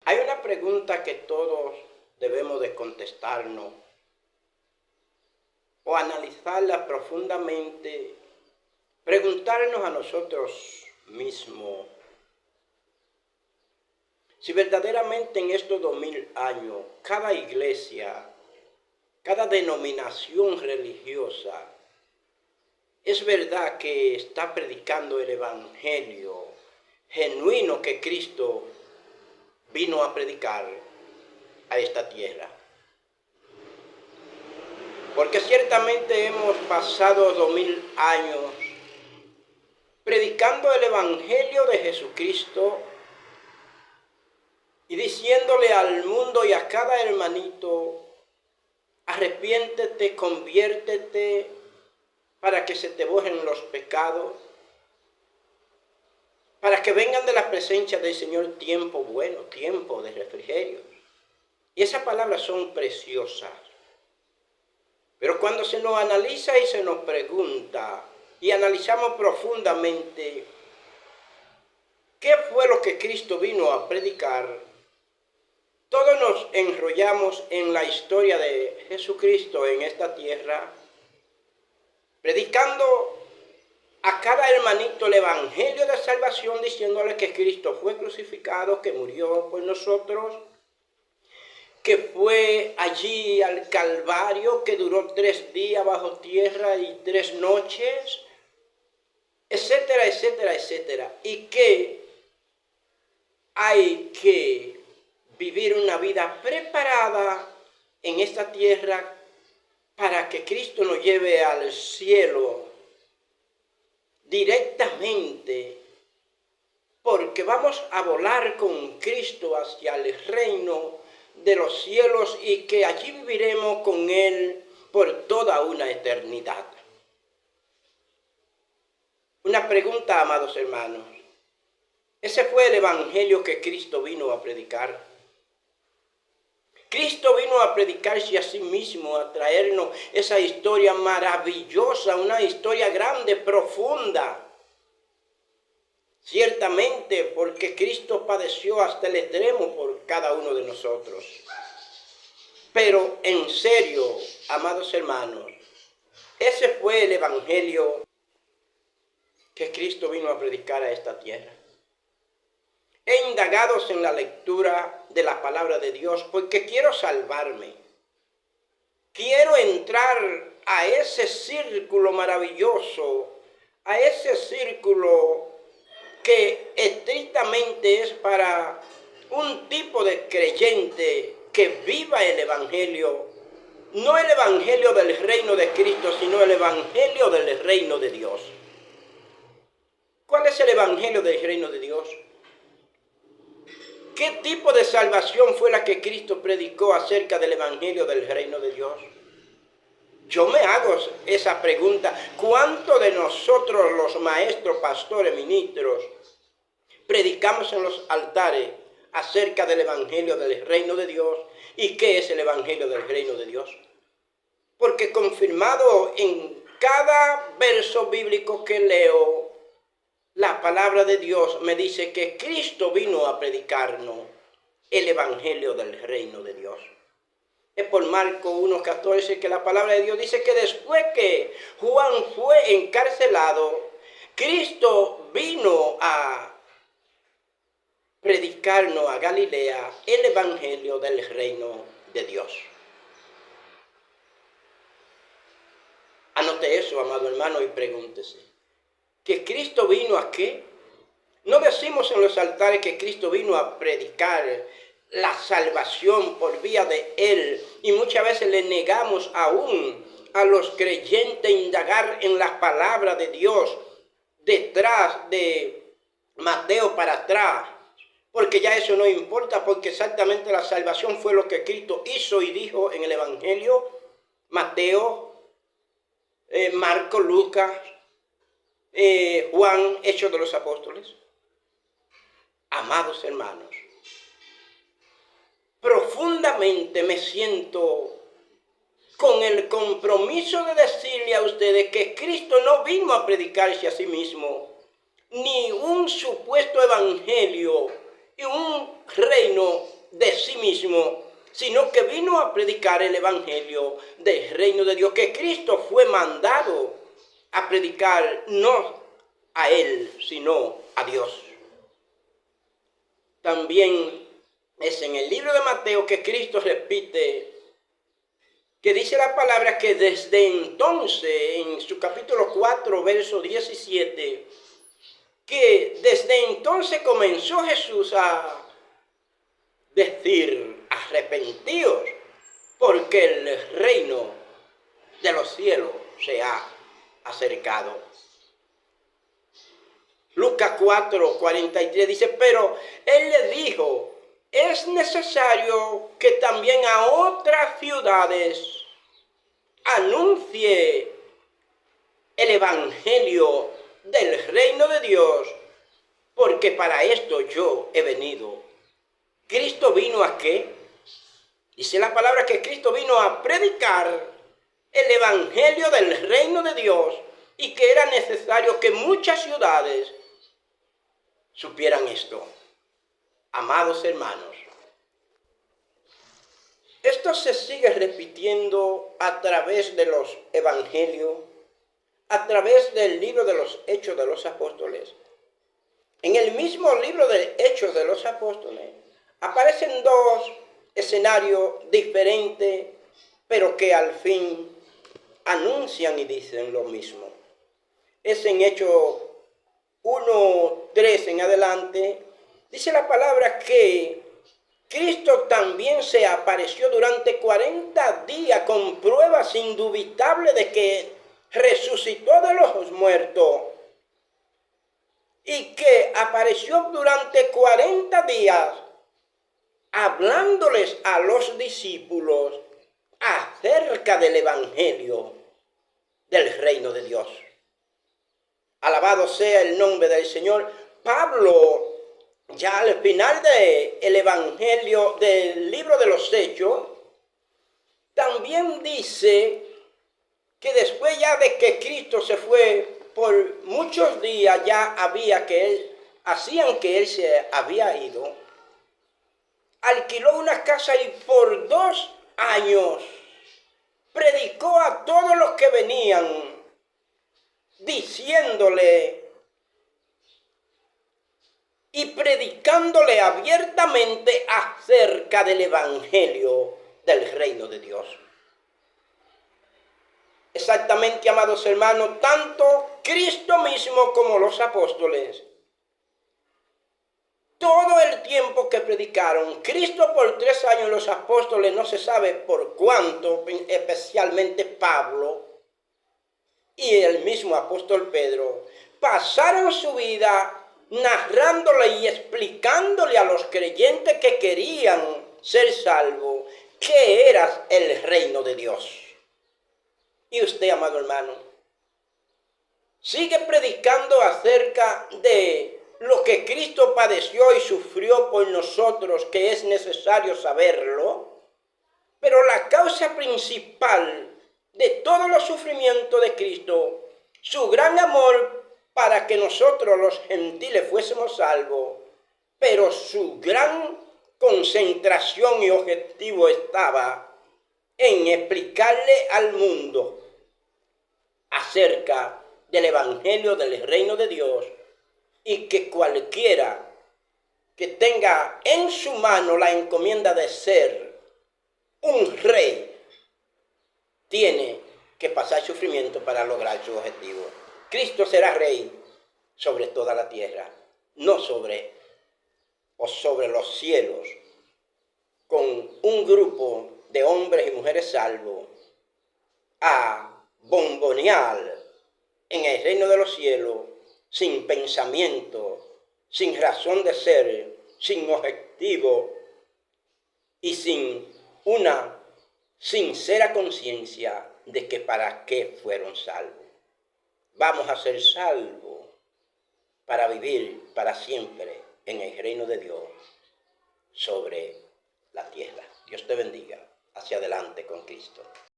Hay una pregunta que todos debemos de contestarnos o analizarla profundamente, preguntarnos a nosotros mismos si verdaderamente en estos 2000 años cada iglesia, cada denominación religiosa, es verdad que está predicando el evangelio genuino que Cristo vino a predicar a esta tierra. Porque ciertamente hemos pasado 2000 años predicando el evangelio de Jesucristo y diciéndole al mundo y a cada hermanito: arrepiéntete, conviértete para que se te borren los pecados, para que vengan de la presencia del Señor tiempo bueno, tiempo de refrigerio. Y esas palabras son preciosas. Pero cuando se nos analiza y se nos pregunta y analizamos profundamente qué fue lo que Cristo vino a predicar, todos nos enrollamos en la historia de Jesucristo en esta tierra, predicando a cada hermanito el evangelio de salvación, diciéndole que Cristo fue crucificado, que murió por nosotros, que fue allí al Calvario, que duró 3 días bajo tierra y 3 noches, etcétera, etcétera, etcétera. Y que hay que vivir una vida preparada en esta tierra para que Cristo nos lleve al cielo directamente, porque vamos a volar con Cristo hacia el reino de los cielos y que allí viviremos con Él por toda una eternidad. Una pregunta, amados hermanos. Ese fue el evangelio que Cristo vino a predicar. Cristo vino a predicarse a sí mismo, a traernos esa historia maravillosa, una historia grande, profunda. Ciertamente, porque Cristo padeció hasta el extremo por cada uno de nosotros. Pero en serio, amados hermanos, ese fue el evangelio que Cristo vino a predicar a esta tierra. He indagado en la lectura de la palabra de Dios porque quiero salvarme. Quiero entrar a ese círculo maravilloso, a ese círculo que estrictamente es para un tipo de creyente que viva el evangelio, no el evangelio del reino de Cristo, sino el evangelio del reino de Dios. ¿Cuál es el evangelio del reino de Dios? ¿Qué tipo de salvación fue la que Cristo predicó acerca del evangelio del reino de Dios? Yo me hago esa pregunta. ¿Cuántos de nosotros, los maestros, pastores, ministros, predicamos en los altares acerca del evangelio del reino de Dios? ¿Y qué es el evangelio del reino de Dios? Porque confirmado en cada verso bíblico que leo, la palabra de Dios me dice que Cristo vino a predicarnos el evangelio del reino de Dios. Es por Marcos 1:14 que la palabra de Dios dice que después que Juan fue encarcelado, Cristo vino a predicarnos a Galilea el evangelio del reino de Dios. Anote eso, amado hermano, y pregúntese. ¿Que Cristo vino a qué? No decimos en los altares que Cristo vino a predicar la salvación por vía de Él, y muchas veces le negamos aún a los creyentes indagar en las palabras de Dios detrás de Mateo para atrás, porque ya eso no importa, porque exactamente la salvación fue lo que Cristo hizo y dijo en el evangelio. Mateo, Marcos, Lucas, Juan, Hechos de los Apóstoles. Amados hermanos, profundamente me siento con el compromiso de decirle a ustedes que Cristo no vino a predicarse a sí mismo, ni un supuesto evangelio y un reino mismo, sino que vino a predicar el evangelio del reino de Dios, que Cristo fue mandado a predicar no a él, sino a Dios. También es en el libro de Mateo que Cristo repite, que dice la palabra que desde entonces, en su capítulo 4, verso 17, que desde entonces comenzó Jesús a decir, arrepentíos, porque el reino de los cielos se ha acercado. Lucas 4, 43 dice, pero él le dijo, es necesario que también a otras ciudades anuncie el evangelio del reino de Dios, porque para esto yo he venido. ¿Cristo vino a qué? Dice la palabra que Cristo vino a predicar el evangelio del reino de Dios y que era necesario que muchas ciudades supieran esto. Amados hermanos, esto se sigue repitiendo a través de los evangelios, a través del libro de los Hechos de los Apóstoles. En el mismo libro de Hechos de los Apóstoles aparecen dos escenarios diferentes, pero que al fin anuncian y dicen lo mismo. Es en Hechos 1, 3 en adelante, dice la palabra que Cristo también se apareció durante 40 días con pruebas indubitables de que resucitó de los muertos y que apareció durante 40 días hablándoles a los discípulos acerca del evangelio del reino de Dios. Alabado sea el nombre del Señor. Pablo, ya al final del evangelio del libro de los Hechos, también dice que después ya de que Cristo se fue por muchos días, ya hacían que él se había ido, alquiló una casa y por 2 años predicó a todos los que venían, diciéndole y predicándole abiertamente acerca del evangelio del reino de Dios. Exactamente, amados hermanos, tanto Cristo mismo como los apóstoles, todo el tiempo que predicaron, Cristo por 3 años, los apóstoles no se sabe por cuánto, especialmente Pablo y el mismo apóstol Pedro, pasaron su vida narrándole y explicándole a los creyentes que querían ser salvos, qué era el reino de Dios. Y usted, amado hermano, sigue predicando acerca de lo que Cristo padeció y sufrió por nosotros, que es necesario saberlo, pero la causa principal de todos los sufrimientos de Cristo, su gran amor para que nosotros los gentiles fuésemos salvos, pero su gran concentración y objetivo estaba en explicarle al mundo acerca del evangelio del reino de Dios, y que cualquiera que tenga en su mano la encomienda de ser un rey tiene que pasar sufrimiento para lograr su objetivo. Cristo será rey sobre toda la tierra, no sobre los cielos, con un grupo de hombres y mujeres salvos a bombonear en el reino de los cielos sin pensamiento, sin razón de ser, sin objetivo y sin una sincera conciencia de que para qué fueron salvos. Vamos a ser salvos para vivir para siempre en el reino de Dios sobre la tierra. Dios te bendiga. Hacia adelante con Cristo.